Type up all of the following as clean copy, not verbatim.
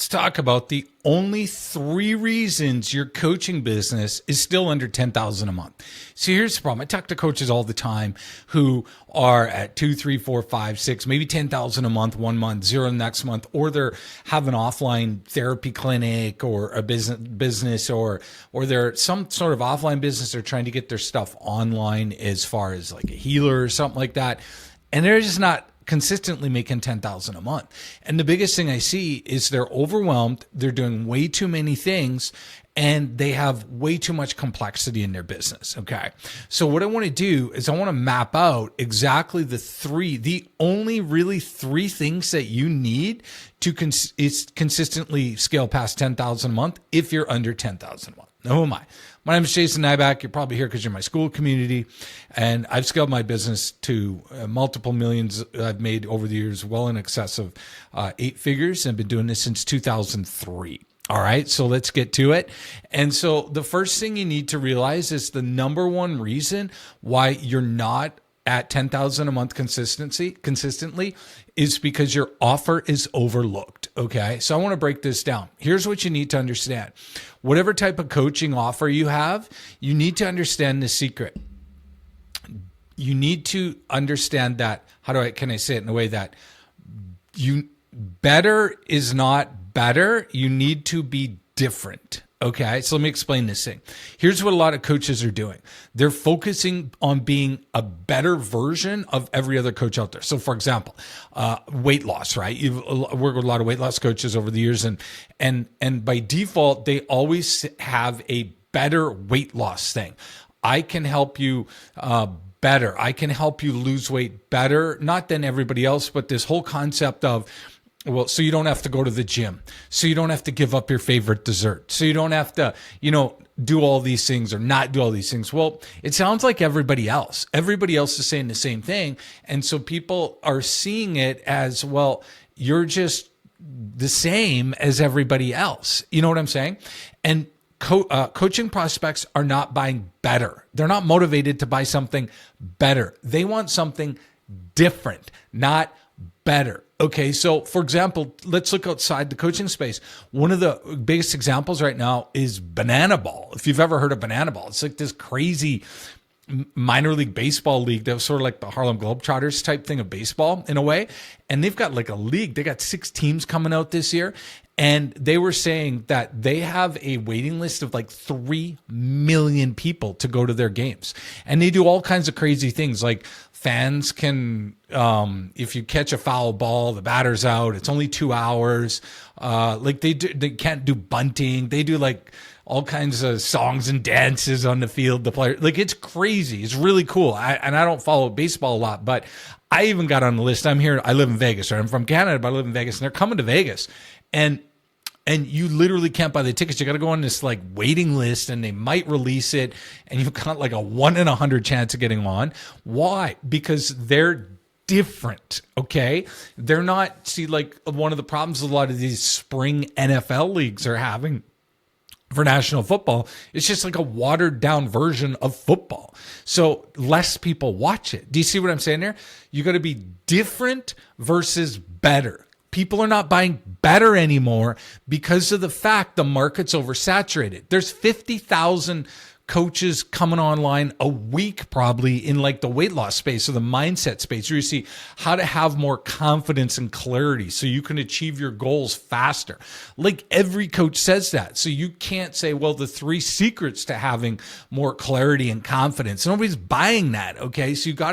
Let's talk about the only 3 reasons your coaching business is still under 10,000 a month. So here's the problem. I talk to coaches all the time who are at 2, 3, 4, 5, 6, maybe 10,000 a month, 1 month, 0 next month, or they're have an offline therapy clinic or a business or they're some sort of offline business. They're trying to get their stuff online as far as like a healer or something like that. And they're just not consistently making 10,000 a month. And the biggest thing I see is they're overwhelmed. They're doing way too many things and they have way too much complexity in their business. Okay. So what I want to do is I want to map out exactly the only really 3 things that you need to consistently scale past 10,000 a month if you're under 10,000 a month. Now, who am I? My name is Jason Nyback. You're probably here because you're in my Skool community, and I've scaled my business to multiple millions I've made over the years, well in excess of 8 figures, and been doing this since 2003. All right, so let's get to it. And so the first thing you need to realize is the number one reason why you're not at 10,000 a month consistently is because your offer is overlooked. Okay. So I want to break this down. Here's what you need to understand. Whatever type of coaching offer you have, you need to understand the secret. You need to understand that, can I say it in a way that better is not better. You need to be different. Okay, so let me explain this thing. Here's what a lot of coaches are doing. They're focusing on being a better version of every other coach out there. So for example, weight loss, right? You've worked with a lot of weight loss coaches over the years, and by default, they always have a better weight loss thing. I can help you better. I can help you lose weight better, not than everybody else, but this whole concept of, well, so you don't have to go to the gym. So you don't have to give up your favorite dessert. So you don't have to, do all these things or not do all these things. Well, it sounds like everybody else. Everybody else is saying the same thing. And so people are seeing it as, well, you're just the same as everybody else. You know what I'm saying? And coaching prospects are not buying better. They're not motivated to buy something better. They want something different, not better. Okay, so for example, let's look outside the coaching space. One of the biggest examples right now is Banana Ball. If you've ever heard of Banana Ball, it's like this crazy minor league baseball league that was sort of like the Harlem Globetrotters type thing of baseball in a way. And they've got like a league. They got 6 teams coming out this year. And they were saying that they have a waiting list of like 3 million people to go to their games. And they do all kinds of crazy things. Like fans can, if you catch a foul ball, the batter's out. It's only 2 hours. They can't do bunting. They do like all kinds of songs and dances on the field. The player, like, it's crazy. It's really cool. I don't follow baseball a lot, but I even got on the list. I'm here. I live in Vegas, right? I'm from Canada, but I live in Vegas, and they're coming to Vegas. And you literally can't buy the tickets. You got to go on this like waiting list, and they might release it, and you've got like a 1 in 100 chance of getting on. Why? Because they're different. Okay. They're not, see, like one of the problems a lot of these spring NFL leagues are having for national football, it's just like a watered down version of football. So less people watch it. Do you see what I'm saying there? You got to be different versus better. People are not buying better anymore because of the fact the market's oversaturated. There's 50,000 coaches coming online a week probably in like the weight loss space or the mindset space, where you see how to have more confidence and clarity so you can achieve your goals faster. Like every coach says that. So you can't say, well, the 3 secrets to having more clarity and confidence. Nobody's buying that. Okay. So you got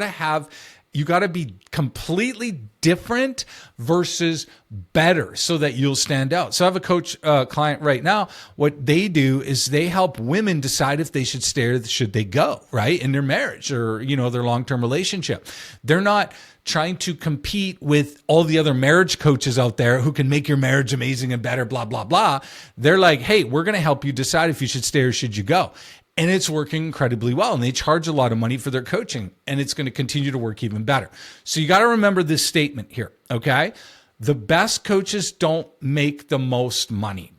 to be completely different versus better so that you'll stand out. So I have a coach client right now. What they do is they help women decide if they should stay or should they go, right, in their marriage or, their long-term relationship. They're not trying to compete with all the other marriage coaches out there who can make your marriage amazing and better, blah, blah, blah. They're like, hey, we're going to help you decide if you should stay or should you go. And it's working incredibly well. And they charge a lot of money for their coaching. And it's going to continue to work even better. So you got to remember this statement here, okay? The best coaches don't make the most money.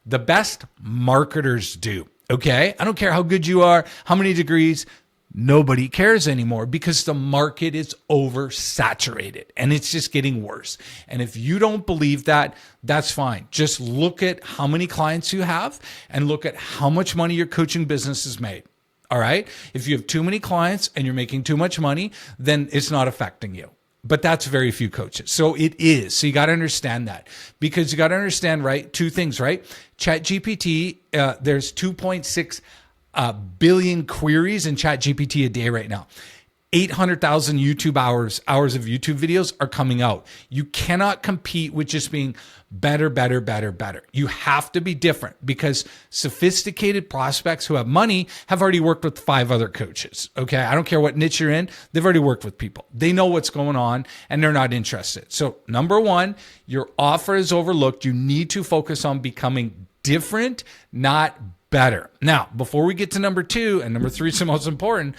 The best marketers do, okay? I don't care how good you are, how many degrees. Nobody cares anymore because the market is oversaturated and it's just getting worse. And if you don't believe that, that's fine. Just look at how many clients you have and look at how much money your coaching business has made. All right. If you have too many clients and you're making too much money, then it's not affecting you. But that's very few coaches. So it is. So you got to understand that, because you got to understand, right? Two things, right? ChatGPT, there's 2.6 billion queries in ChatGPT a day right now. 800,000 YouTube hours of YouTube videos are coming out. You cannot compete with just being better. You have to be different, because sophisticated prospects who have money have already worked with 5 other coaches. Okay. I don't care what niche you're in. They've already worked with people. They know what's going on and they're not interested. So number one, your offer is overlooked. You need to focus on becoming different, not better. Now, before we get to number 2, and number 3 is the most important,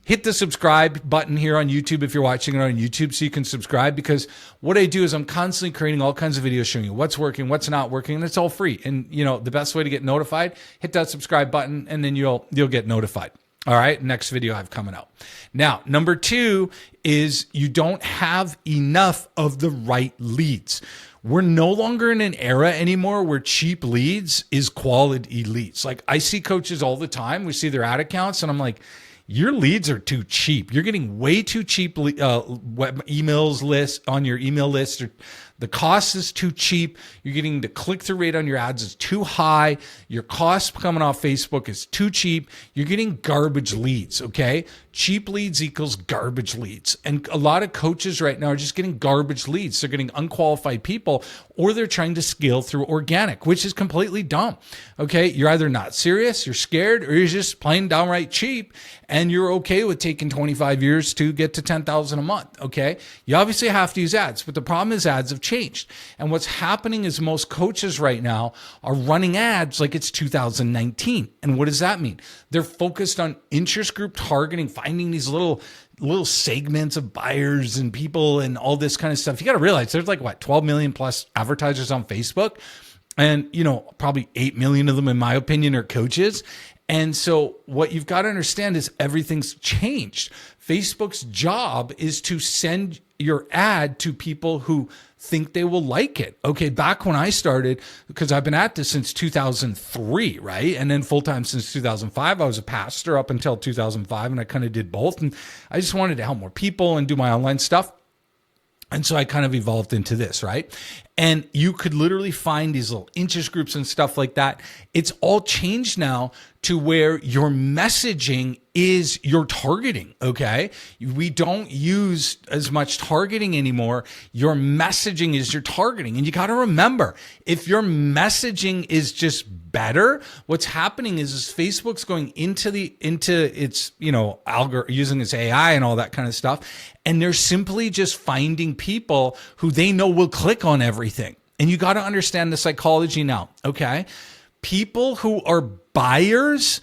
hit the subscribe button here on YouTube if you're watching it on YouTube, so you can subscribe, because what I do is I'm constantly creating all kinds of videos showing you what's working, what's not working, and it's all free. And the best way to get notified, hit that subscribe button and then you'll get notified. All right, next video I have coming out. Now, number 2 is you don't have enough of the right leads. We're no longer in an era anymore where cheap leads is quality leads. Like, I see coaches all the time. We see their ad accounts and I'm like, your leads are too cheap. You're getting way too cheap emails list on your email list. The cost is too cheap. You're getting the click-through rate on your ads is too high. Your cost coming off Facebook is too cheap. You're getting garbage leads, okay? Cheap leads equals garbage leads. And a lot of coaches right now are just getting garbage leads. They're getting unqualified people, or they're trying to scale through organic, which is completely dumb, okay? You're either not serious, you're scared, or you're just plain downright cheap, and you're okay with taking 25 years to get to 10,000 a month, okay? You obviously have to use ads, but the problem is ads have changed. And what's happening is most coaches right now are running ads like it's 2019. And what does that mean? They're focused on interest group targeting, finding these little segments of buyers and people and all this kind of stuff. You got to realize there's like 12 million plus advertisers on Facebook. And, probably 8 million of them, in my opinion, are coaches. And so what you've got to understand is everything's changed. Facebook's job is to send your ad to people who think they will like it. Okay, back when I started, because I've been at this since 2003, right? And then full-time since 2005. I was a pastor up until 2005, and I kind of did both. And I just wanted to help more people and do my online stuff. And so I kind of evolved into this, right? And you could literally find these little interest groups and stuff like that. It's all changed now to where your messaging is your targeting, okay? We don't use as much targeting anymore. Your messaging is your targeting. And you got to remember, if your messaging is just better, what's happening is Facebook's going into its, using its AI and all that kind of stuff. And they're simply just finding people who they know will click on everything. And you got to understand the psychology now, okay? People who are buyers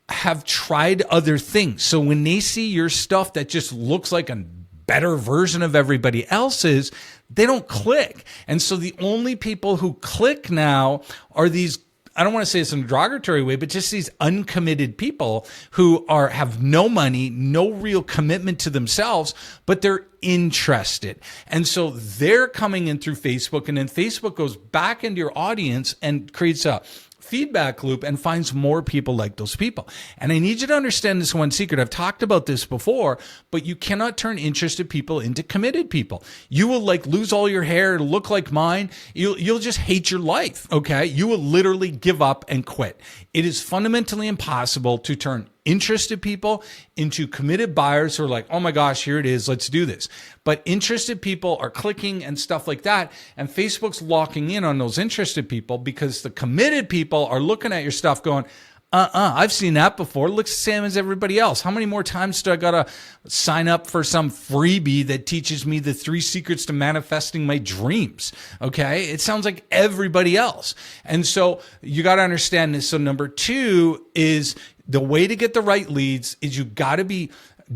have tried other things. So when they see your stuff that just looks like a better version of everybody else's, they don't click. And so the only people who click now are these, I don't want to say this in a derogatory way, but just these uncommitted people who have no money, no real commitment to themselves, but they're interested. And so they're coming in through Facebook, and then Facebook goes back into your audience and creates a feedback loop and finds more people like those people. And I need you to understand this one secret. I've talked about this before, but you cannot turn interested people into committed people. You will lose all your hair, it'll look like mine. You'll just hate your life. Okay. You will literally give up and quit. It is fundamentally impossible to turn interested people into committed buyers who are like, oh my gosh, here it is, let's do this. But interested people are clicking and stuff like that. And Facebook's locking in on those interested people because the committed people are looking at your stuff going, I've seen that before. It looks the same as everybody else. How many more times do I got to sign up for some freebie that teaches me the 3 secrets to manifesting my dreams? Okay. It sounds like everybody else. And so you got to understand this. So number 2 is the way to get the right leads is you got to be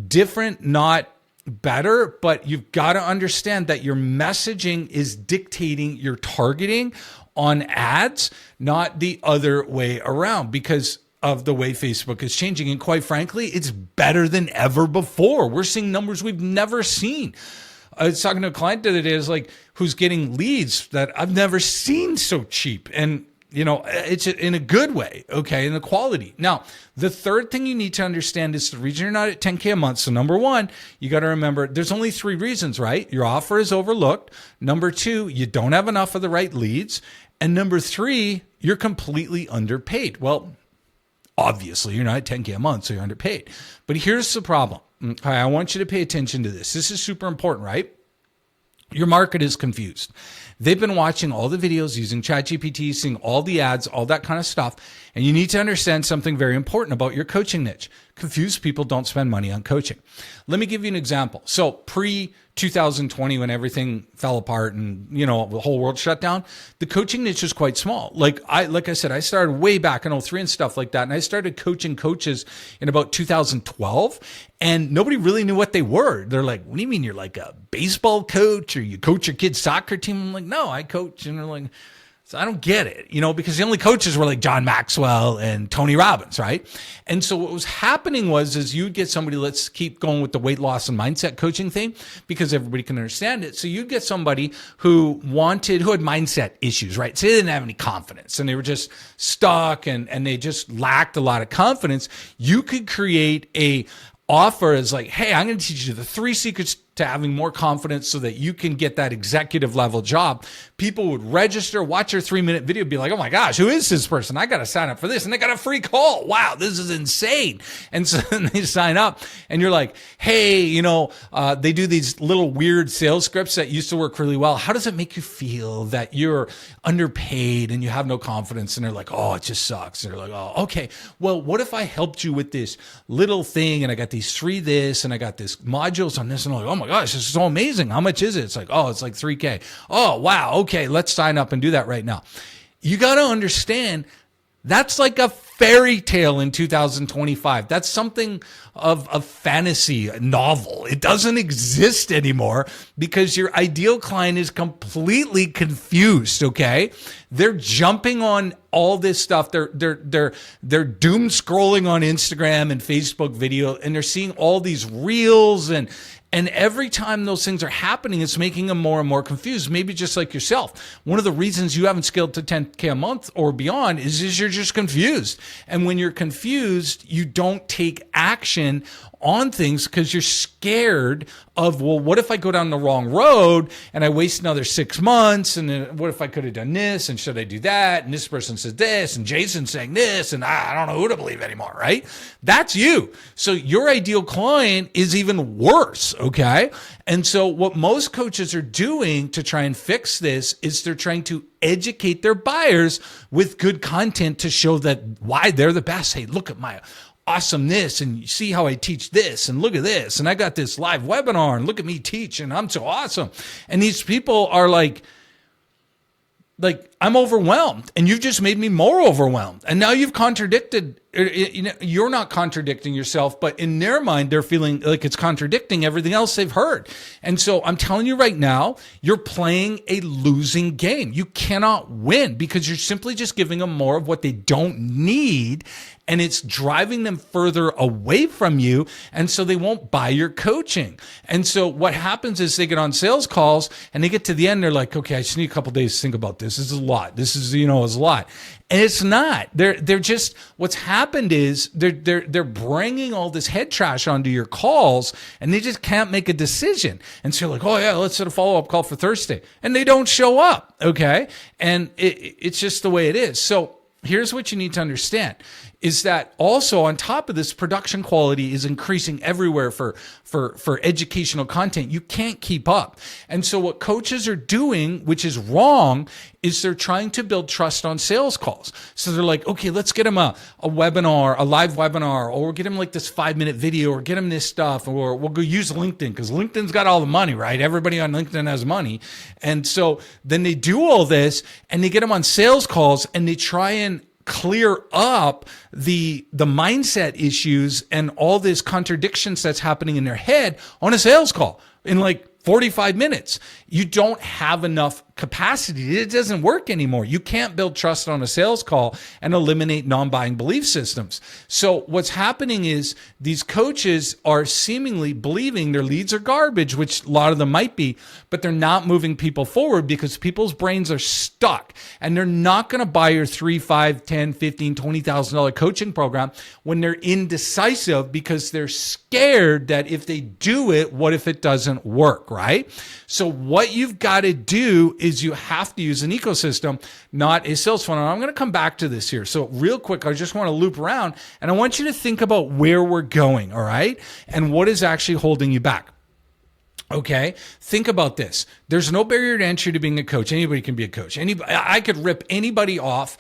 different, not better, but you've got to understand that your messaging is dictating your targeting on ads, not the other way around. Because of the way Facebook is changing. And quite frankly, it's better than ever before. We're seeing numbers we've never seen. I was talking to a client the other day, who's getting leads that I've never seen so cheap. And it's in a good way, okay, in the quality. Now, the third thing you need to understand is the reason you're not at 10K a month. So number one, you got to remember there's only 3 reasons, right? Your offer is overlooked. Number 2, you don't have enough of the right leads. And number 3, you're completely underpaid. Well, obviously you're not at 10K a month, so you're underpaid. But here's the problem. Okay, I want you to pay attention to this. This is super important, right? Your market is confused. They've been watching all the videos, using ChatGPT, seeing all the ads, all that kind of stuff. And you need to understand something very important about your coaching niche. Confused people don't spend money on coaching. Let me give you an example. So pre-2020, when everything fell apart and, the whole world shut down, the coaching niche was quite small. Like I said, I started way back in 2003 and stuff like that. And I started coaching coaches in about 2012. And nobody really knew what they were. They're like, what do you mean you're like a baseball coach or you coach your kid's soccer team? I'm like, no, I coach. And they're like, so I don't get it, because the only coaches were like John Maxwell and Tony Robbins, right? And so what was happening is you'd get somebody, let's keep going with the weight loss and mindset coaching thing because everybody can understand it. So you'd get somebody who had mindset issues, right? So they didn't have any confidence and they were just stuck and they just lacked a lot of confidence. You could create a offer as like, hey, I'm going to teach you the 3 secrets to having more confidence so that you can get that executive level job. People would register, watch your 3-minute video, be like, oh my gosh, who is this person? I got to sign up for this. And they got a free call. Wow, this is insane. And so then they sign up and you're like, hey, they do these little weird sales scripts that used to work really well. How does it make you feel that you're underpaid and you have no confidence? And they're like, oh, it just sucks. And they're like, oh, okay. Well, what if I helped you with this little thing and I got these 3 this and I got this modules on this and I'm like, oh my gosh, this is so amazing. How much is it? It's like, oh, it's like 3K. Oh, wow. Okay, let's sign up and do that right now. You got to understand that's like a fairy tale in 2025. That's something of a fantasy novel. It doesn't exist anymore because your ideal client is completely confused, okay? They're jumping on all this stuff. They're doom scrolling on Instagram and Facebook video and they're seeing all these reels and every time those things are happening, it's making them more and more confused. Maybe just like yourself. One of the reasons you haven't scaled to 10K a month or beyond is you're just confused. And when you're confused, you don't take action on things because you're scared of, well, what if I go down the wrong road and I waste another 6 months? And then what if I could have done this? And should I do that? And this person said this and Jason's saying this and I don't know who to believe anymore, right? That's you. So your ideal client is even worse, okay? And so what most coaches are doing to try and fix this is they're trying to educate their buyers with good content to show that why they're the best. Hey, look at my awesomeness and you see how I teach this and look at this and I got this live webinar and look at me teach and I'm so awesome. And these people are like I'm overwhelmed and you've just made me more overwhelmed. And now you've contradicted, you're not contradicting yourself, but in their mind, they're feeling like it's contradicting everything else they've heard. And so I'm telling you right now, you're playing a losing game. You cannot win because you're simply just giving them more of what they don't need. And it's driving them further away from you. And so they won't buy your coaching. And so what happens is they get on sales calls and they get to the end. They're like, okay, I just need a couple days to think about this. This is a lot. This is, is a lot. And it's not. They're just, what's happened is they're bringing all this head trash onto your calls and they just can't make a decision. And so you're like, oh yeah, let's set a follow-up call for Thursday. And they don't show up. Okay. And it's just the way it is. So here's what you need to understand is that also on top of this, production quality is increasing everywhere for educational content. You can't keep up. And so what coaches are doing, which is wrong, is they're trying to build trust on sales calls. So they're like, okay, let's get them a webinar, a live webinar, or we'll get them like this 5-minute video or get them this stuff, or we'll go use LinkedIn because LinkedIn's got all the money, right? Everybody on LinkedIn has money. And so then they do all this and they get them on sales calls and they try and clear up the mindset issues and all these contradictions that's happening in their head on a sales call. in like 45 minutes. You don't have enough capacity. It doesn't work anymore. You can't build trust on a sales call and eliminate non-buying belief systems. So what's happening is these coaches are seemingly believing their leads are garbage, which a lot of them might be, but they're not moving people forward because people's brains are stuck and they're not going to buy your $3, $5, $10, $15, $20,000 coaching program when they're indecisive because they're scared that if they do it, what if it doesn't work, right? So what you've got to do is you have to use an ecosystem, not a sales funnel. And I'm going to come back to this here. So real quick, I just want to loop around and I want you to think about where we're going, all right? And what is actually holding you back. Okay, think about this. There's no barrier to entry to being a coach. Anybody can be a coach. I could rip anybody off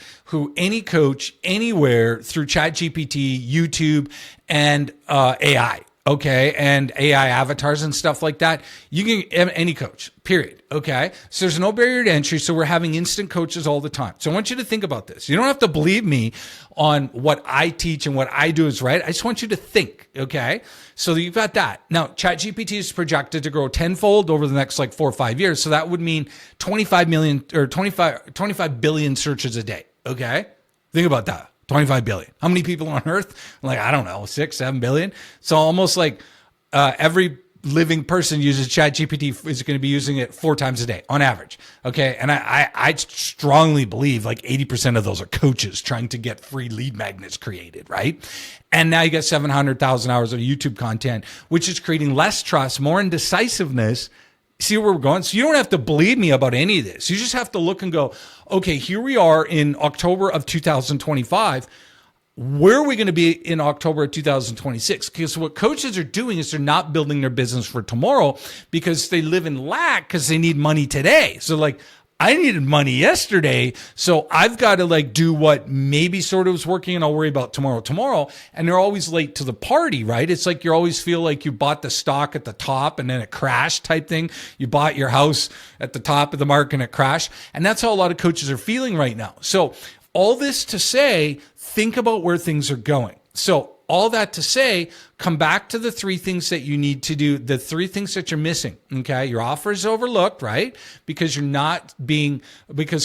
any coach anywhere through ChatGPT, YouTube, and AI. Okay, and AI avatars and stuff like that. You can any coach, period. Okay, so there's no barrier to entry. So we're having instant coaches all the time. So I want you to think about this. You don't have to believe me on what I teach and what I do is right. I just want you to think. Okay, so you've got that. Now, ChatGPT is projected to grow tenfold over the next like 4 or 5 years. So that would mean 25 billion searches a day. Okay, think about that. 25 billion. How many people on earth? Like, I don't know, 6, 7 billion. So almost like every living person uses ChatGPT is going to be using it 4 times a day on average. Okay. And I strongly believe like 80% of those are coaches trying to get free lead magnets created, right? And now you got 700,000 hours of YouTube content, which is creating less trust, more indecisiveness. See where we're going? So you don't have to believe me about any of this. You just have to look and go, okay, here we are in October of 2025. Where are we going to be in October of 2026? Because what coaches are doing is they're not building their business for tomorrow because they live in lack because they need money today. So like, I needed money yesterday, so I've got to like do what maybe sort of was working and I'll worry about tomorrow. And they're always late to the party, right? It's like you always feel like you bought the stock at the top and then it crashed type thing. You bought your house at the top of the market and it crashed. And that's how a lot of coaches are feeling right now. So all this to say, think about where things are going. So all that to say, come back to the 3 things that you need to do, the 3 things that you're missing. Okay. Your offer is overlooked, right? Because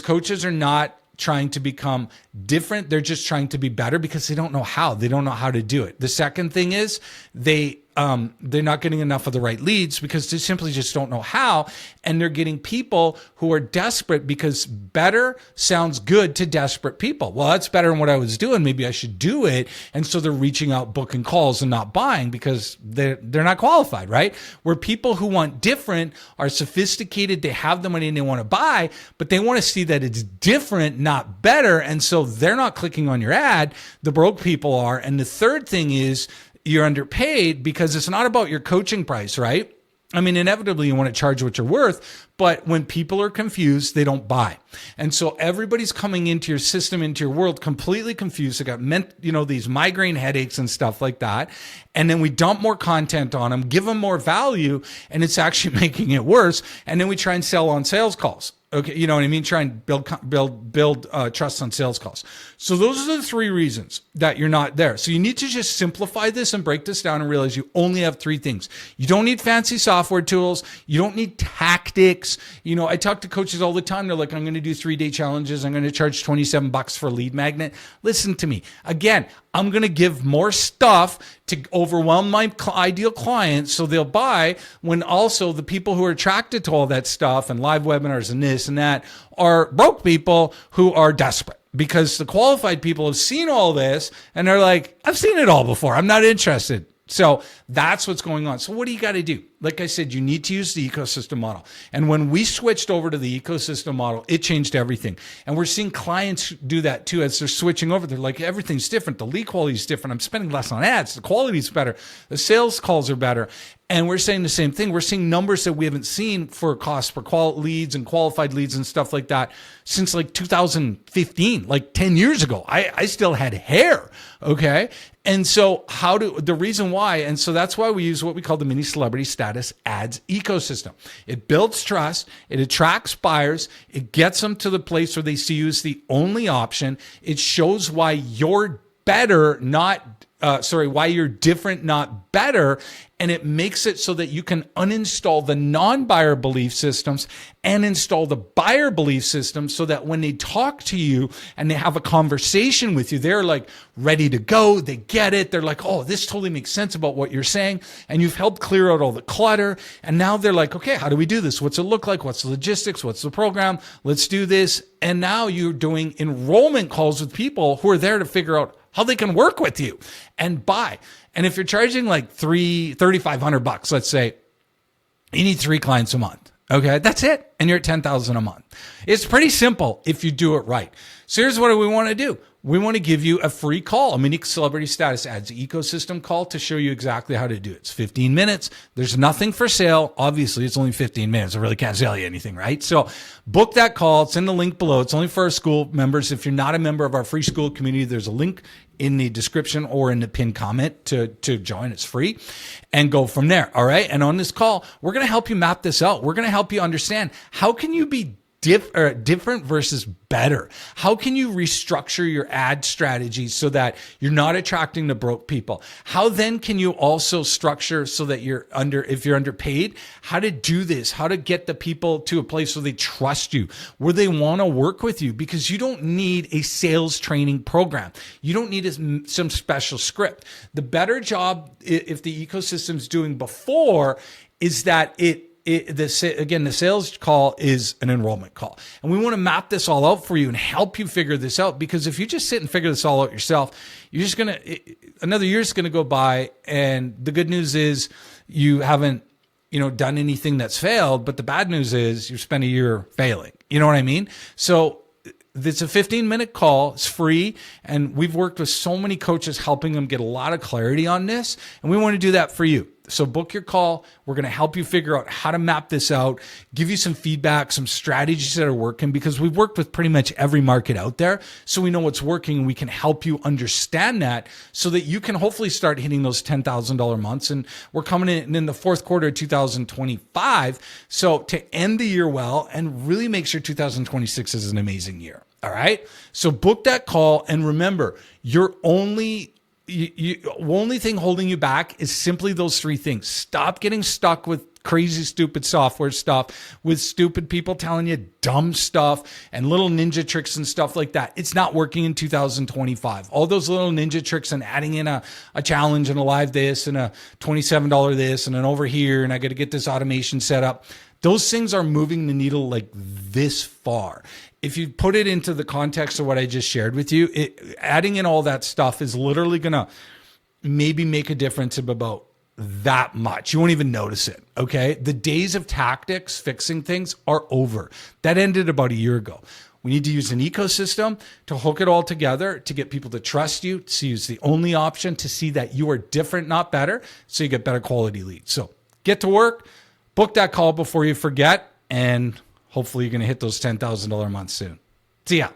coaches are not trying to become different. They're just trying to be better because they don't know how. They don't know how to do it. The second thing is they're not getting enough of the right leads because they simply just don't know how. And they're getting people who are desperate because better sounds good to desperate people. Well, that's better than what I was doing. Maybe I should do it. And so they're reaching out, booking calls and not buying because they're not qualified, right? Where people who want different are sophisticated. They have the money and they want to buy, but they want to see that it's different, not better. And so they're not clicking on your ad. The broke people are. And the third thing is, you're underpaid because it's not about your coaching price, right? I mean, inevitably you want to charge what you're worth, but when people are confused, they don't buy. And so everybody's coming into your system, into your world, completely confused. They got these migraine headaches and stuff like that. And then we dump more content on them, give them more value, and it's actually making it worse. And then we try and sell on sales calls. Okay, you know what I mean? Try and build trust on sales calls. So those are the 3 reasons that you're not there. So you need to just simplify this and break this down and realize you only have 3 things. You don't need fancy software tools. You don't need tactics. You know, I talk to coaches all the time. They're like, I'm going to do 3-day challenges. I'm going to charge $27 for a lead magnet. Listen to me. Again, I'm going to give more stuff to overwhelm my ideal clients so they'll buy, when also the people who are attracted to all that stuff and live webinars and this and that are broke people who are desperate because the qualified people have seen all this and they're like, I've seen it all before. I'm not interested. So that's what's going on. So what do you got to do? Like I said, you need to use the ecosystem model. And when we switched over to the ecosystem model, it changed everything. And we're seeing clients do that too as they're switching over. They're like, everything's different. The lead quality is different. I'm spending less on ads. The quality is better. The sales calls are better. And we're saying the same thing. We're seeing numbers that we haven't seen for cost per leads and qualified leads and stuff like that since like 2015, like 10 years ago. I still had hair. Okay. And so the reason why, and so that's why we use what we call the mini celebrity status ads ecosystem. It builds trust. It attracts buyers. It gets them to the place where they see you as the only option. It shows why you're better, not why you're different, not better. And it makes it so that you can uninstall the non-buyer belief systems and install the buyer belief systems, so that when they talk to you and they have a conversation with you, they're like ready to go. They get it. They're like, oh, this totally makes sense about what you're saying. And you've helped clear out all the clutter. And now they're like, okay, how do we do this? What's it look like? What's the logistics? What's the program? Let's do this. And now you're doing enrollment calls with people who are there to figure out how they can work with you and buy. And if you're charging like $3,500, let's say, you need 3 clients a month. Okay, that's it. And you're at $10,000 a month. It's pretty simple if you do it right. So here's what we want to do. We want to give you a free call, a mini celebrity status ads ecosystem call, to show you exactly how to do it. It's 15 minutes. There's nothing for sale. Obviously, it's only 15 minutes. I really can't sell you anything, right? So book that call. It's in the link below. It's only for our Skool members. If you're not a member of our free Skool community, there's a link in the description or in the pinned comment to join. It's free, and go from there. All right. And on this call, we're going to help you map this out. We're going to help you understand, how can you be different versus better? How can you restructure your ad strategy so that you're not attracting the broke people? How then can you also structure so that if you're underpaid, how to do this, how to get the people to a place where they trust you, where they want to work with you? Because you don't need a sales training program. You don't need some special script. The better job, if the ecosystem's doing before, is that the sales call is an enrollment call. And we want to map this all out for you and help you figure this out. Because if you just sit and figure this all out yourself, you're just another year's going to go by. And the good news is you haven't, done anything that's failed. But the bad news is you spent a year failing. You know what I mean? So it's a 15-minute call. It's free. And we've worked with so many coaches, helping them get a lot of clarity on this. And we want to do that for you. So book your call. We're going to help you figure out how to map this out, give you some feedback, some strategies that are working, because we've worked with pretty much every market out there. So we know what's working, and we can help you understand that so that you can hopefully start hitting those $10,000 months. And we're coming in the fourth quarter of 2025. So to end the year well and really make sure 2026 is an amazing year. All right. So book that call. And remember, your only thing holding you back is simply those 3 things. Stop getting stuck with crazy, stupid software stuff, with stupid people telling you dumb stuff and little ninja tricks and stuff like that. It's not working in 2025. All those little ninja tricks and adding in a challenge and a live this and a $27 this and an over here, and I got to get this automation set up. Those things are moving the needle like this far. If you put it into the context of what I just shared with you, adding in all that stuff is literally going to maybe make a difference of about that much. You won't even notice it. Okay. The days of tactics fixing things are over. That ended about a year ago. We need to use an ecosystem to hook it all together, to get people to trust you, to use the only option, to see that you are different, not better, so you get better quality leads. So get to work, book that call before you forget, and hopefully you're going to hit those $10,000 months soon. See ya.